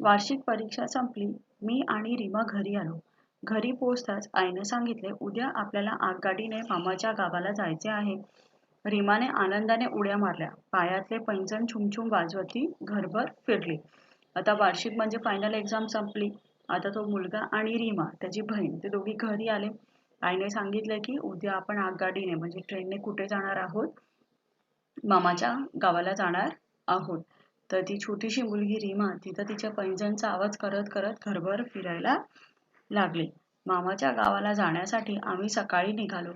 वार्षिक परीक्षा संपली. मी आणि रीमा घरी आलो. घरी पोहोचताच आईने सांगितले, उद्या आपल्याला आगगाडीने मामाच्या गावाला जायचे आहे. रीमाने आनंदाने उड्या मारल्या. पायातले पैंजण छुमछुम वाजवत ती घरभर फिरली. आता वार्षिक म्हणजे फायनल एक्झाम संपली. आता तो मुलगा आणि रीमा त्याची बहीण ते दोघी घरी आले. आईने सांगितले की उद्या आपण आगगाडीने म्हणजे ट्रेनने कुठे जाणार आहोत? मामाच्या गावाला जाणार आहोत. तर ती छोटीशी मुलगी रीमा तिथं तिच्या पैंजणचा आवाज करत करत घरभर फिरायला लागली. मामाच्या गावाला जाण्यासाठी आम्ही सकाळी निघालो.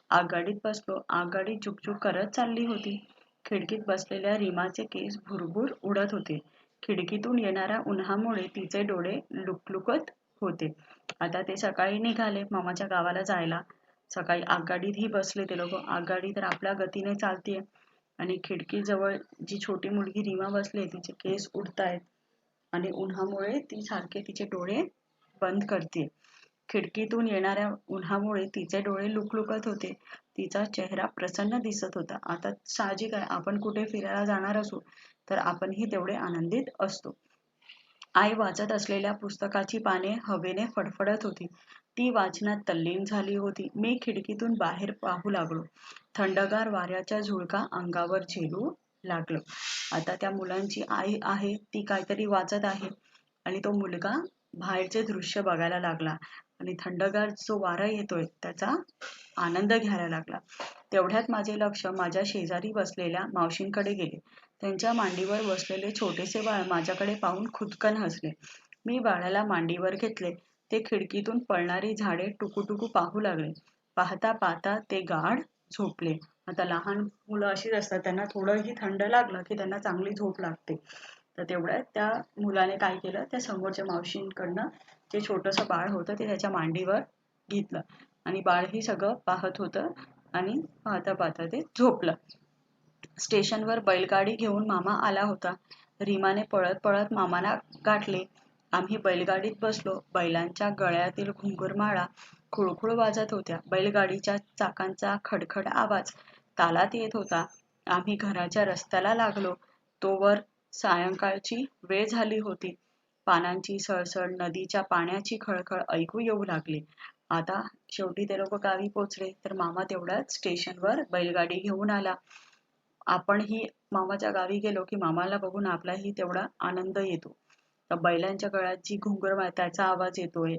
आगगाडीत बसलो. आगगाडी चुकचुक करत चालली होती. खिडकीत बसलेल्या रीमाचे केस भुरभुर उडत होते. खिडकीतून येणाऱ्या उन्हामुळे तिचे डोळे लुकलुकत होते. आता ते सकाळी निघाले मामाच्या गावाला जायला. सकाळी आगगाडीतही बसले ते लोक. आगगाडी तर आपल्या गतीने चालतीये आणि खिडकीजवळ जी छोटी मुलगी रीमा बसली तिचे केस उडतायत आणि उन्हामुळे ती सारखे तिचे डोळे बंद करते. खिडकीतून येणाऱ्या उन्हामुळे तिचे डोळे लुकलुकत होते. तिचा चेहरा प्रसन्न दिसत होता. आता साहजिक आहे, आपण कुठे फिरायला जाणार असू तर आपणही तेवढे आनंदित असतो. आई वाचत असलेल्या पुस्तकाची पाने हवेने फडफडत होती. ती वाचनात तल्लीन झाली होती. मी खिडकीतून बाहेर पाहू लागलो. थंडगार वाऱ्याचा झुळका अंगावर झेलू लागलं. आता त्या मुलांची आई आहे ती काहीतरी वाचत आहे आणि तो मुलगा बाहेरचे दृश्य बघायला लागला आणि थंडगार जो वारा येतोय त्याचा आनंद घ्यायला लागला. तेवढ्यात माझे लक्ष माझ्या शेजारी बसलेल्या मावशींकडे गेले. त्यांच्या मांडीवर बसलेले छोटेसे बाळ माझ्याकडे पाहून खुदकन हसले. मी बाळाला मांडीवर घेतले. ते खिडकीतून पळणारी झाडे टुकूटुकू पाहू लागले. पाहता पाहता ते गाढ झोपले. आता लहान मुलं अशीच असतात, त्यांना थोडंही थंड लागलं की त्यांना चांगली झोप लागते. तर तेवढ्यात त्या मुलाने काय केलं, त्या समोरच्या मावशींकडनं जे छोटंसं बाळ होतं ते त्याच्या मांडीवर घेतलं आणि बाळ ही सगळं पाहत होतं आणि पाहता पाहता ते झोपलं. स्टेशनवर बैलगाडी घेऊन मामा आला होता. रीमाने पळत पळत मामाला गाठले. आम्ही बैलगाडीत बसलो. बैलांच्या गळ्यातील घुंगुरमाळा खुळखुळ वाजत होत्या. बैलगाडीच्या चाकांचा खडखड आवाज तालात येत होता. आम्ही घराच्या रस्त्याला लागलो. तोवर सायंकाळची वेळ झाली होती. पानांची सळसळ, नदीच्या पाण्याची खळखळ ऐकू येऊ लागली. आता शेवटी ते लोक गावी पोचले तर मामा तेवढ्यात स्टेशनवर बैलगाडी घेऊन आला. आपणही मामाच्या गावी गेलो की मामाला बघून आपलाही तेवढा आनंद येतो. तर बैलांच्या गळ्यात जी घुंगुर त्याचा आवाज येतोय,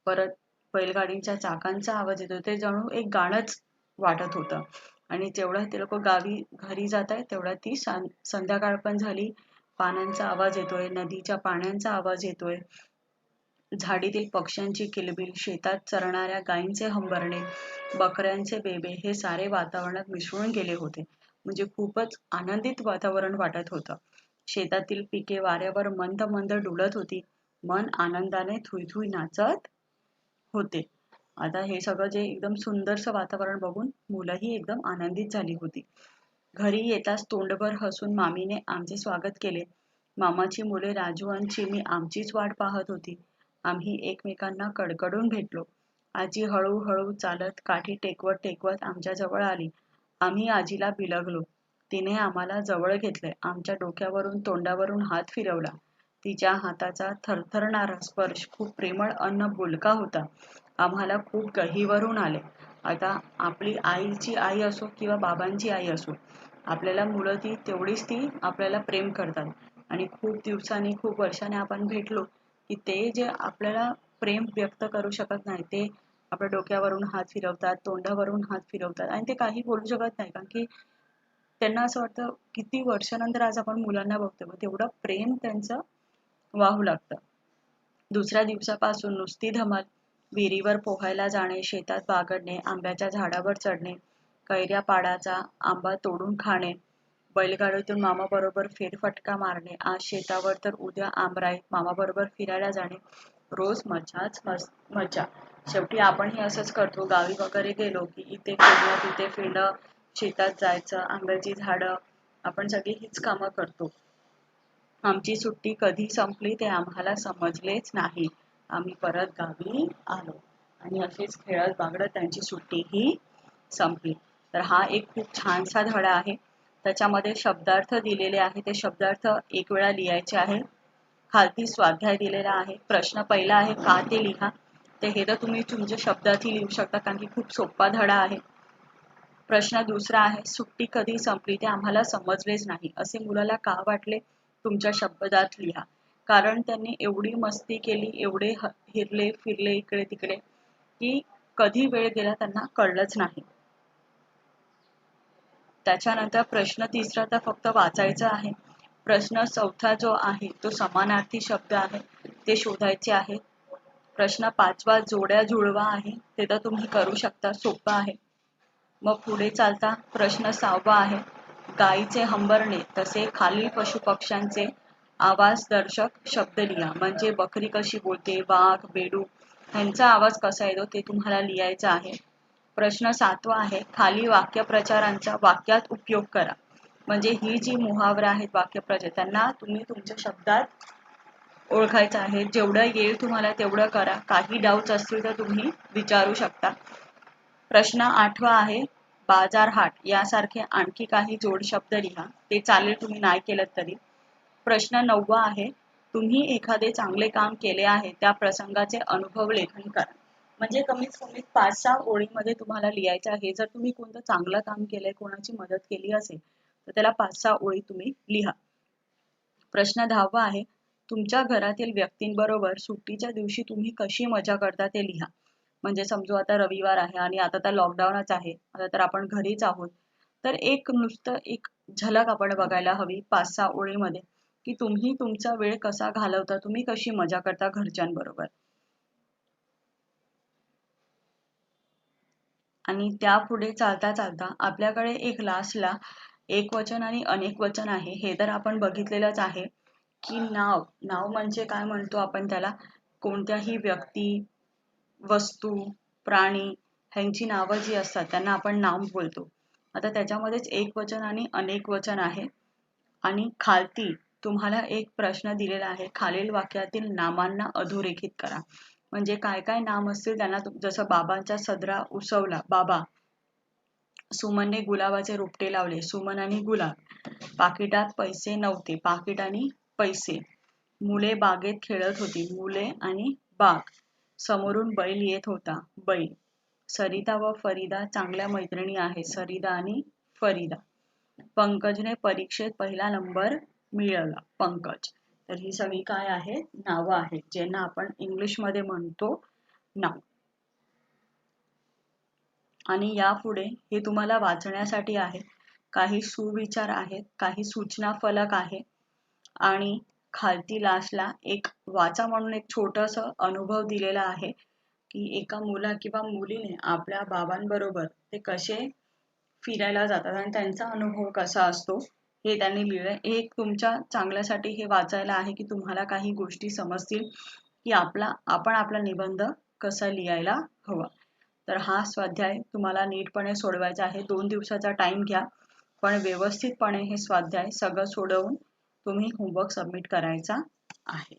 परत बैलगाडीच्या चाकांचा आवाज येतोय, ते जणू एक गाणंच वाटत होतं. आणि तेवढं ते लोक गावी घरी जात आहे तेवढ्या ती संध्याकाळ पण झाली. पानांचा आवाज येतोय, नदीच्या पाण्याचा आवाज येतोय, झाडीतील पक्ष्यांची किलबिल, शेतात चरणाऱ्या गायींचे हंबरणे, बकऱ्यांचे बेबे हे सारे वातावरणात मिसळून गेले होते. म्हणजे खूपच आनंदित वातावरण वाटत होतं. शेतातील पिके वाऱ्यावर मंद मंद डुलत होती. मन आनंदाने थुई नाचत होते. आता हे सगळं जे एकदम सुंदरसं वातावरण बघून मुलंही एकदम आनंदित झाली होती. घरी येताच तोंडभर हसून मामीने आमचे स्वागत केले. मामाची मुले राजू आणि चिमी आमचीच वाट पाहत होती. आम्ही एकमेकांना कडकडून भेटलो. आजी हळूहळू चालत काठी टेकवत टेकवत आमच्या जवळ आली. आम्ही आजीला बिलगलो. तिने आम्हाला जवळ घेतले. आमच्या डोक्यावरून तोंडावरून हात फिरवला. तिच्या हाताचा थरथरणारा स्पर्श खूप प्रेमळ अन्न बोलका होता. आम्हाला खूप गहीवरून आले. आता आपली आईची आई असो किंवा बाबांची आई असो, आपल्याला मुलं ती तेवढीच ती आपल्याला प्रेम करतात आणि खूप दिवसांनी खूप वर्षांनी आपण भेटलो की ते जे आपल्याला प्रेम व्यक्त करू शकत नाही ते आपल्या डोक्यावरून हात फिरवतात, तोंडावरून हात फिरवतात आणि ते काही बोलू शकत नाही, कारण की त्यांना असं वाटतं किती वर्षानंतर आज आपण मुलांना बघतो, मग तेवढं प्रेम त्यांचं वाहू लागतं. दुसऱ्या दिवसापासून नुसती धमाल. विहिरीवर पोहायला जाणे, शेतात बागडणे, आंब्याच्या झाडावर चढणे, कैऱ्या पाडाचा आंबा तोडून खाणे, बैलगाडीतून मामाबरोबर फेरफटका मारणे, आज शेतावर तर उद्या आमराई, मामाबरोबर फिरायला जाणे, रोज मजाच मजा. शेवटी आपणही असंच करतो. गावी वगैरे गेलो की इथे फिरणं, तिथे फिरणं, शेतात जायचं, आंब्याची झाडं, आपण सगळी हीच कामं करतो. आमची सुट्टी कधी संपली ते आम्हाला समजलेच नाही. आम्ही परत गावी आलो आणि असेच खेळत बागडत त्यांची सुट्टीही संपली. तर हा एक खूप छानसा धडा आहे. त्याच्यामध्ये शब्दार्थ दिलेले आहे. ते शब्दार्थ एक वेळा लिहायचे आहे खालती स्वाध्याय दिलेला आहे. प्रश्न पहिला आहे का ते लिहा. ते हे तर तुम्ही तुमच्या शब्दातही लिहू शकता कारण की खूप सोपा धडा आहे. प्रश्न दुसरा आहे सुट्टी कधी संपली ते आम्हाला समजलेच नाही असे मुलाला का वाटले. तुमच्या शब्दात लिहा. कारण त्यांनी एवढी मस्ती केली, एवढे हिरले फिरले इकडे तिकडे की कधी वेळ गेला त्यांना कळलंच नाही. त्याच्यानंतर प्रश्न तिसरा तर फक्त वाचायचा आहे. प्रश्न चौथा जो आहे तो समानार्थी शब्द आहे ते शोधायचे आहे. प्रश्न पाचवा जोड्या जुळवा आहे ते तर तुम्ही करू शकता, सोपं आहे. मग पुढे चालता प्रश्न सहावा आहे गाईचे हंबरणे तसे खालील पशुपक्ष्यांचे आवाजदर्शक शब्द लिहा. म्हणजे बकरी कशी बोलते, वाघ, बेडूक ह्यांचा आवाज कसा येतो ते तुम्हाला लिहायचा आहे. प्रश्न सातवा आहे खाली वाक्यप्रचारांचा वाक्यात उपयोग करा. म्हणजे ही जी मुहावरा आहेत वाक्यप्रचार त्यांना तुम्ही तुमच्या शब्दात ओळखायचं आहे. जेवढं येईल तुम्हाला तेवढं करा. काही डाऊट्स असतील तर तुम्ही विचारू शकता. प्रश्न आठवा आहे बाजार हाट यासारखे आणखी काही जोड शब्द लिहा. ते चालेल तुम्ही नाही केलं तरी. प्रश्न नववा आहे तुम्ही एखादे चांगले काम केले आहे त्या प्रसंगाचे अनुभव लेखन करा. म्हणजे कमीत कमी 5-6 ओळीमध्ये तुम्हाला लिहायचं आहे. जर तुम्ही कोणतं चांगलं काम केलंय, कोणाची मदत केली असेल तर त्याला 5-6 ओळी तुम्ही लिहा. प्रश्न 10वा आहे तुमच्या घरातील व्यक्तींबरोबर सुट्टीच्या दिवशी तुम्ही कशी मजा करता ते लिहा. म्हणजे समजू आता रविवार आहे आणि आता तर लॉकडाऊनच आहे, आता तर आपण घरीच आहोत, तर नुसतं एक झलक आपण बघायला हवी 5-6 ओळीमध्ये की तुम्ही तुमचा वेळ कसा घालवता, तुम्ही कशी मजा करता घरच्यांबरोबर. आणि त्यापुढे चालता चालता आपल्याकडे एक लास्टला एकवचन आणि अनेक वचन आहे. हे तर आपण बघितलेलंच आहे की नाव नाव म्हणजे काय म्हणतो आपण त्याला, कोणत्याही व्यक्ती, वस्तू, प्राणी ह्यांची नावं जी असतात त्यांना आपण नाम बोलतो. आता त्याच्यामध्येच एक वचन आणि अनेक वचन आहे. आणि खालती तुम्हाला एक प्रश्न दिलेला आहे खालील वाक्यातील नामांना अधोरेखित करा. म्हणजे काय काय नाम असतील त्यांना जसं बाबांचा सदरा उसवला बाबा, सुमनने गुलाबाचे रोपटे लावले सुमन आणि गुलाब, पाकिटात पैसे नव्हते पाकिट आणि पैसे, मुले बागेत खेळत होती मुले आणि बाग, समोरून बैल येत होता बैल, सरिता व फरीदा चांगल्या मैत्रिणी आहेत सरिता आणि फरीदा, पंकजने परीक्षेत पहिला नंबर मिळवला पंकज. तर ही सगळी काय आहेत नावं आहेत ज्यांना आपण इंग्लिशमध्ये म्हणतो नाव. आणि यापुढे हे तुम्हाला वाचण्यासाठी आहे. काही सुविचार आहेत, काही सूचना फलक आहे आणि खालती लास्टला एक वाचा म्हणून एक छोटंसं अनुभव दिलेला आहे की एका मुला किंवा मुलीने आपल्या बाबांबरोबर ते कसे फिरायला जातात आणि त्यांचा अनुभव कसा असतो हे त्यांनी लिहिलंय. एक तुमच्या चांगल्यासाठी हे वाचायला आहे की तुम्हाला काही गोष्टी समजतील की आपण आपला निबंध कसा लिहायला हवा. तर हा स्वाध्याय तुम्हाला नीटपणे सोडवायचा आहे. 2 दिवसाचा टाइम घ्या, पण व्यवस्थितपणे हे स्वाध्याय सगळं सोडवून तुम्ही होमवर्क सबमिट करायचा आहे.